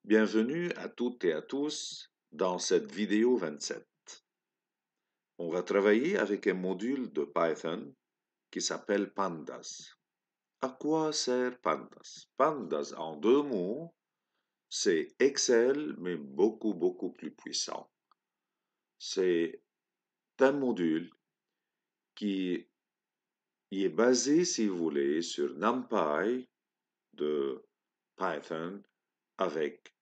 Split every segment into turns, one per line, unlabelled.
Bienvenue à toutes et à tous dans cette vidéo 27. On va travailler avec un module de Python qui s'appelle Pandas. À quoi sert Pandas? Pandas, en deux mots, c'est Excel, mais beaucoup plus puissant. C'est un module qui est basé, si vous voulez, sur NumPy de Python avec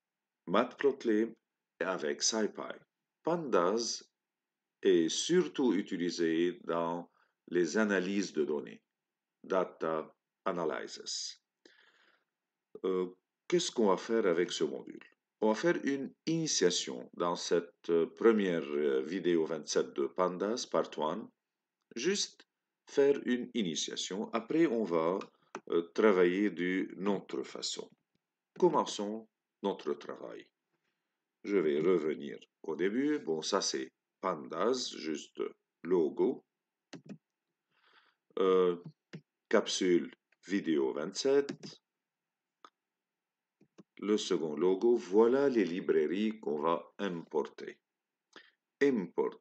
Matplotlib et avec SciPy. Pandas est surtout utilisé dans les analyses de données, data analysis. Qu'est-ce qu'on va faire avec ce module? On va faire une initiation dans cette première vidéo 27 de Pandas, part 1, juste faire une initiation. Après, on va travailler d'une autre façon. Commençons notre travail. Je vais revenir au début. Bon, ça c'est Pandas, juste logo. Capsule vidéo 27. Le second logo, voilà les librairies qu'on va importer. Import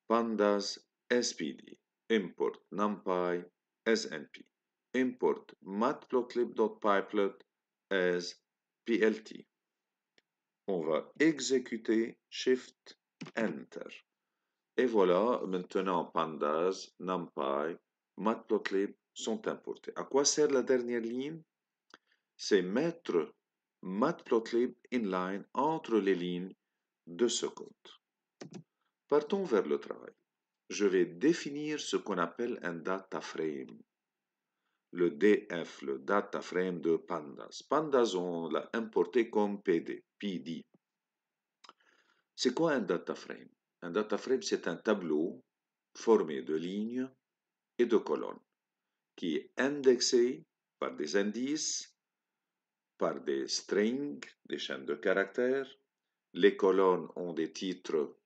Pandas SPD. Import NumPy SNP. Import matplotlib.pyplot as PLT. On va exécuter Shift Enter. Et voilà, maintenant Pandas, NumPy, Matplotlib sont importés. À quoi sert la dernière ligne? C'est mettre Matplotlib inline entre les lignes de ce code. Partons vers le travail. Je vais définir ce qu'on appelle un data frame. Le DF, le data frame de Pandas. Pandas, on l'a importé comme PD. C'est quoi un data frame? Un data frame, c'est un tableau formé de lignes et de colonnes qui est indexé par des indices, par des strings, des chaînes de caractères. Les colonnes ont des titres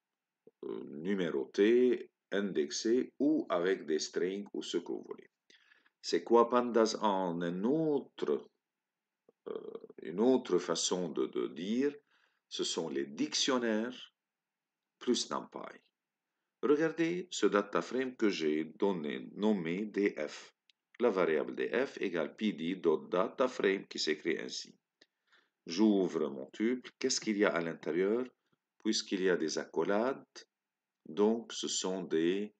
numérotés, indexés ou avec des strings ou ce que vous voulez. C'est quoi Pandas en une autre façon de dire? Ce sont les dictionnaires plus NumPy. Regardez ce data frame que j'ai nommé df. La variable df égale pd.dataframe qui s'écrit ainsi. J'ouvre mon tuple. Qu'est-ce qu'il y a à l'intérieur? Puisqu'il y a des accolades, donc ce sont des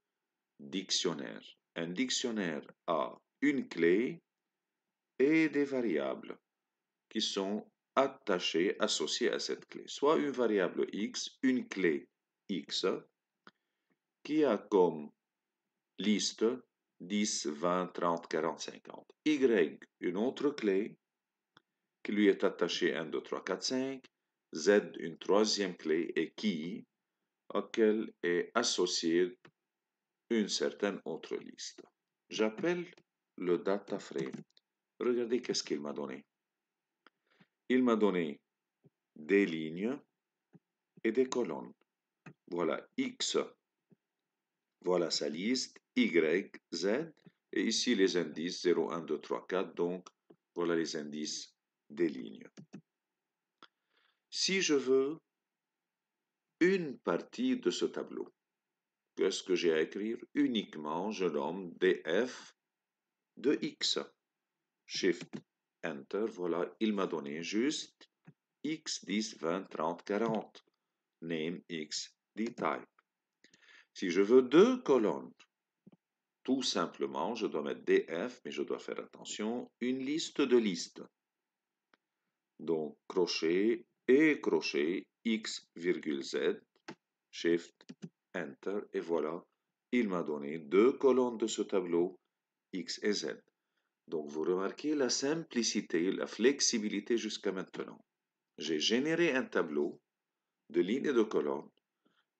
dictionnaires. Un dictionnaire a une clé et des variables qui sont attachées, associées à cette clé. Soit une variable x, une clé x, qui a comme liste 10, 20, 30, 40, 50. Y, une autre clé qui lui est attachée 1, 2, 3, 4, 5. Z, une troisième clé et qui, auquel est associée une certaine autre liste. J'appelle le data frame. Regardez qu'est-ce qu'il m'a donné. Il m'a donné des lignes et des colonnes. Voilà X, voilà sa liste, Y, Z, et ici les indices 0, 1, 2, 3, 4, donc voilà les indices des lignes. Si je veux une partie de ce tableau, qu'est-ce que j'ai à écrire? Uniquement, je nomme df de X. Shift, Enter, voilà, il m'a donné juste X, 10, 20, 30, 40. Name X, dtype. Si je veux deux colonnes, tout simplement, je dois mettre df, mais je dois faire attention, une liste de listes. Donc, crochet et crochet, x, z, shift, enter, et voilà, il m'a donné deux colonnes de ce tableau, x et z. Donc, vous remarquez la simplicité, la flexibilité jusqu'à maintenant. J'ai généré un tableau de lignes et de colonnes,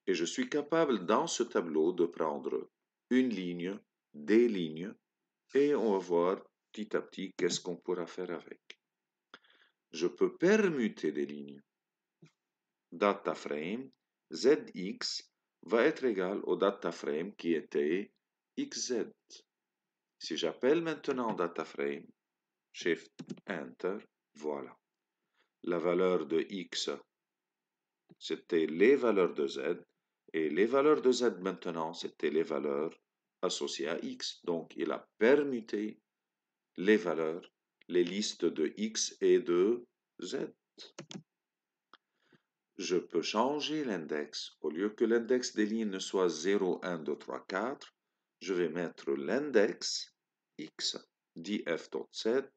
et je suis capable dans ce tableau de prendre une ligne, des lignes, et on va voir petit à petit qu'est-ce qu'on pourra faire avec. Je peux permuter des lignes. Data frame zx va être égal au data frame qui était xz. Si j'appelle maintenant data frame, shift enter, voilà. la valeur de x, c'était les valeurs de z, et les valeurs de z maintenant, c'était les valeurs associées à x. Donc, il a permuté les valeurs, les listes de x et de z. Je peux changer l'index. Au lieu que l'index des lignes soit 0, 1, 2, 3, 4, je vais mettre l'index x, df.set,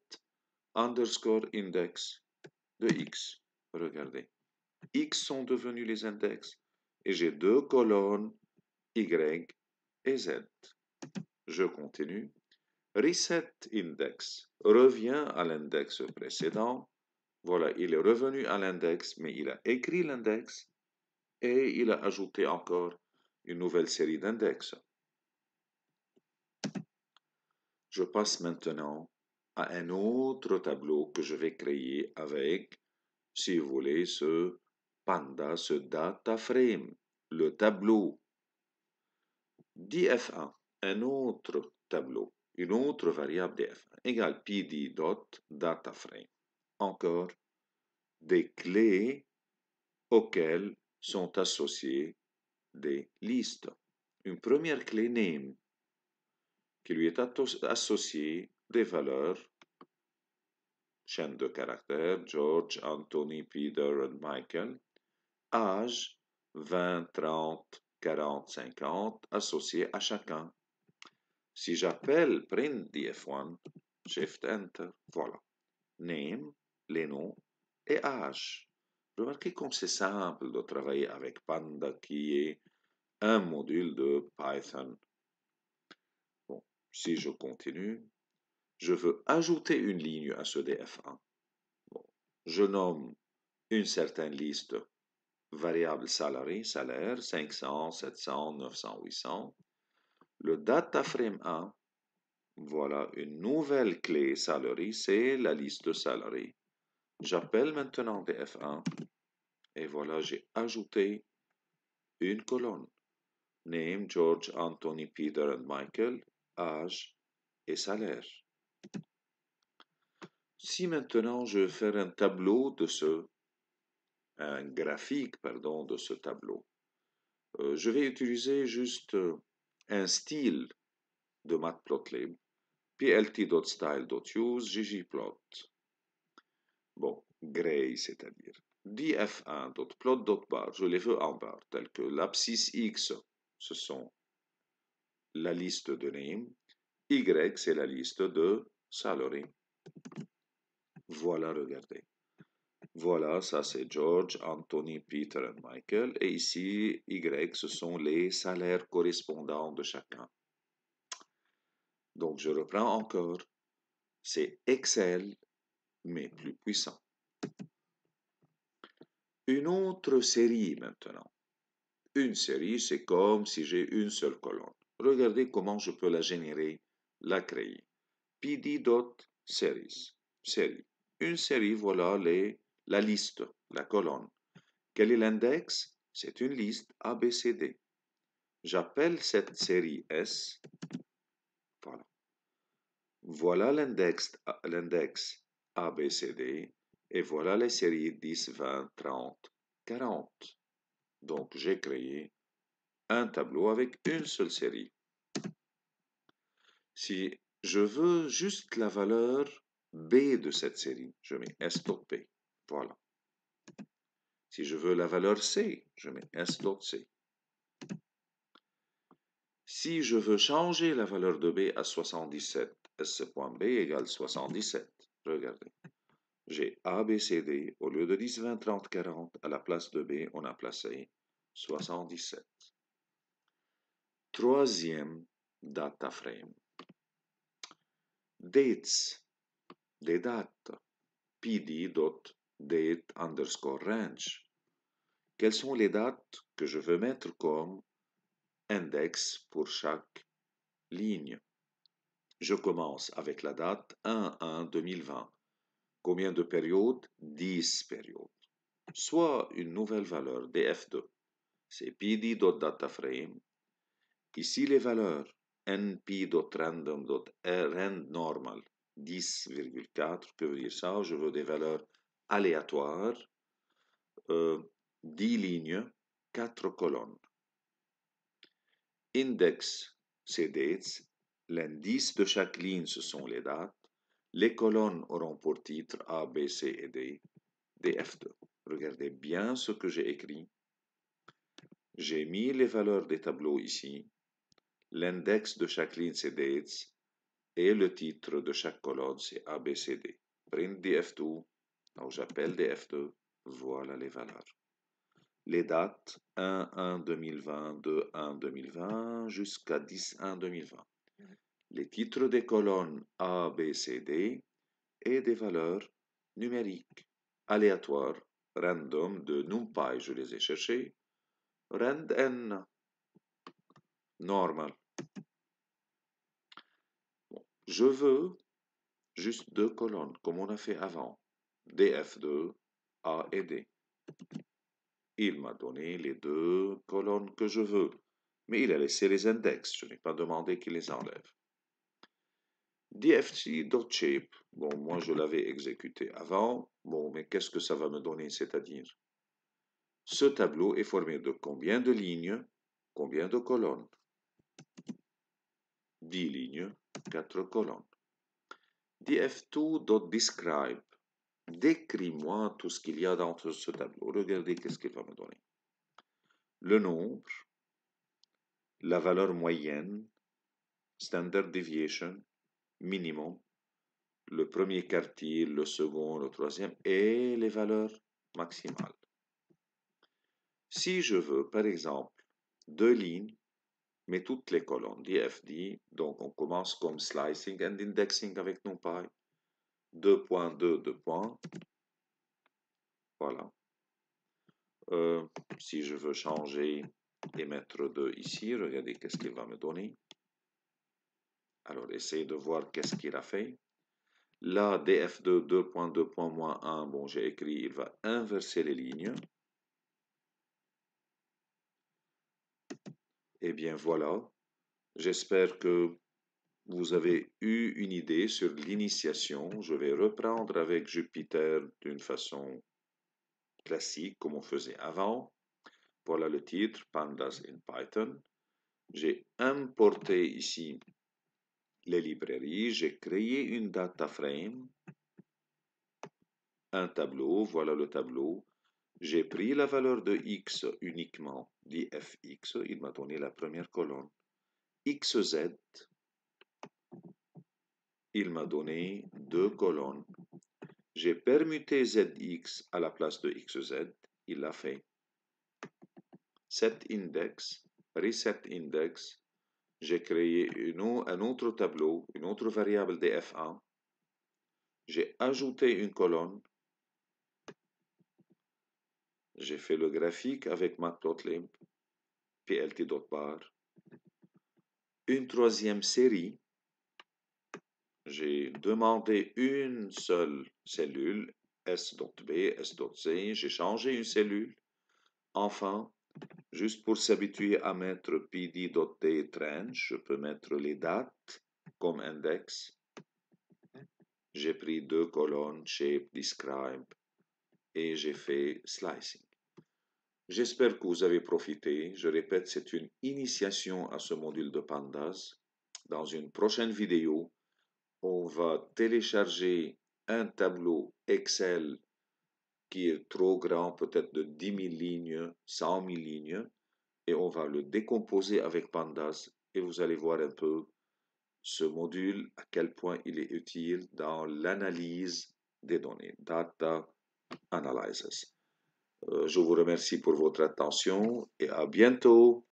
underscore index de x. Regardez, x sont devenus les index et j'ai deux colonnes y et z. Je continue. Reset index revient à l'index précédent. Voilà, il est revenu à l'index, mais il a écrit l'index et il a ajouté encore une nouvelle série d'index. Je passe maintenant à un autre tableau que je vais créer avec, si vous voulez, ce panda, ce data frame, le tableau df1, un autre tableau, une autre variable df1 égale pd.dataframe. Encore des clés auxquelles sont associées des listes. Une première clé name qui lui est associée des valeurs, chaîne de caractères, George, Anthony, Peter et Michael, âge 20, 30, 40, 50, associés à chacun. Si j'appelle print df1, shift enter, voilà. Name, les noms, et âge. Remarquez comme c'est simple de travailler avec Panda qui est un module de Python. Bon, si je continue, je veux ajouter une ligne à ce df1. Bon, je nomme une certaine liste variable salarié, salaire, 500, 700, 900, 800. Le data frame 1, voilà une nouvelle clé salary, c'est la liste de salariés. J'appelle maintenant df1 et voilà, j'ai ajouté une colonne. Name, George, Anthony, Peter et Michael, âge et salaire. Si maintenant je veux faire un tableau de un graphique, pardon, de ce tableau, je vais utiliser juste un style de Matplotlib, plt.style.use, ggplot. Bon, gray, c'est-à-dire. df1.plot.bar, je les veux en barre, tels que l'abscisse x, ce sont la liste de name, y, c'est la liste de salary. Voilà, regardez. Voilà, ça c'est George, Anthony, Peter et Michael. Et ici, Y, ce sont les salaires correspondants de chacun. Donc, je reprends encore. C'est Excel, mais plus puissant. Une autre série maintenant. Une série, c'est comme si j'ai une seule colonne. Regardez comment je peux la générer, la créer. pd.series, série. Une série, voilà la liste, la colonne. Quel est l'index? C'est une liste ABCD. J'appelle cette série S. Voilà. Voilà l'index ABCD. Et voilà les séries 10, 20, 30, 40. Donc, j'ai créé un tableau avec une seule série. Si je veux juste la valeur B de cette série, je mets S.P. Voilà. Si je veux la valeur C, je mets S.C. Si je veux changer la valeur de B à 77, S.B égale 77. Regardez. J'ai A, B, C, D. Au lieu de 10, 20, 30, 40, à la place de B, on a placé 77. Troisième data frame. Dates, des dates. pd.date underscore range. Quelles sont les dates que je veux mettre comme index pour chaque ligne? Je commence avec la date 1-1-2020. Combien de périodes? 10 périodes. Soit une nouvelle valeur df2. C'est pd.dataframe. Ici les valeurs np.random.randNormal 10,4. Que veut dire ça? Je veux des valeurs aléatoire, 10 lignes, 4 colonnes. Index, c'est dates. L'indice de chaque ligne, ce sont les dates. Les colonnes auront pour titre A, B, C et D, DF2. Regardez bien ce que j'ai écrit. J'ai mis les valeurs des tableaux ici. L'index de chaque ligne, c'est dates. Et le titre de chaque colonne, c'est A, B, C, D. Print DF2, donc j'appelle DF2. Voilà les valeurs. Les dates 1-1-2020, 2-1-2020 jusqu'à 10-1-2020. Les titres des colonnes A, B, C, D et des valeurs numériques, aléatoires, random de NumPy, je les ai cherchées, randn, normal. Bon, je veux juste 2 colonnes, comme on a fait avant, DF2, A et D. Il m'a donné les 2 colonnes que je veux, mais il a laissé les index, je n'ai pas demandé qu'il les enlève. DFC.shape, bon, moi je l'avais exécuté avant, bon, mais qu'est-ce que ça va me donner, c'est-à-dire ce tableau est formé de combien de lignes, combien de colonnes? 10 lignes, 4 colonnes. df2.describe, décris-moi tout ce qu'il y a dans ce tableau. Regardez qu'est-ce qu'il va me donner. Le nombre, la valeur moyenne, standard deviation, minimum, le premier quartile, le second, le troisième, et les valeurs maximales. Si je veux, par exemple, 2 lignes, mais toutes les colonnes, DFD, donc on commence comme slicing and indexing avec NumPy, 2.2, 2 points, voilà. Si je veux changer et mettre 2 ici, regardez qu'est-ce qu'il va me donner. Alors, essayez de voir qu'est-ce qu'il a fait. Là, DF2, 2.2, moins 1, bon, j'ai écrit, il va inverser les lignes. Eh bien, voilà. J'espère que vous avez eu une idée sur l'initiation. Je vais reprendre avec Jupyter d'une façon classique, comme on faisait avant. Voilà le titre, Pandas in Python. J'ai importé ici les librairies. J'ai créé une data frame, un tableau. Voilà le tableau. J'ai pris la valeur de x uniquement, dit fx. Il m'a donné la première colonne. xz, il m'a donné 2 colonnes. J'ai permuté zx à la place de xz, il l'a fait. Set index, reset index, j'ai créé un autre tableau, une autre variable df1. J'ai ajouté une colonne. J'ai fait le graphique avec matplotlib, plt.bar. Une troisième série. J'ai demandé une seule cellule, S.B, S.C. J'ai changé une cellule. Enfin, juste pour s'habituer à mettre pd.d trench, je peux mettre les dates comme index. J'ai pris 2 colonnes, shape, describe, et j'ai fait slicing. J'espère que vous avez profité. Je répète, c'est une initiation à ce module de Pandas. Dans une prochaine vidéo, on va télécharger un tableau Excel qui est trop grand, peut-être de 10 000 lignes, 100 000 lignes, et on va le décomposer avec Pandas, et vous allez voir un peu ce module, à quel point il est utile dans l'analyse des données, Data Analysis. Je vous remercie pour votre attention et à bientôt.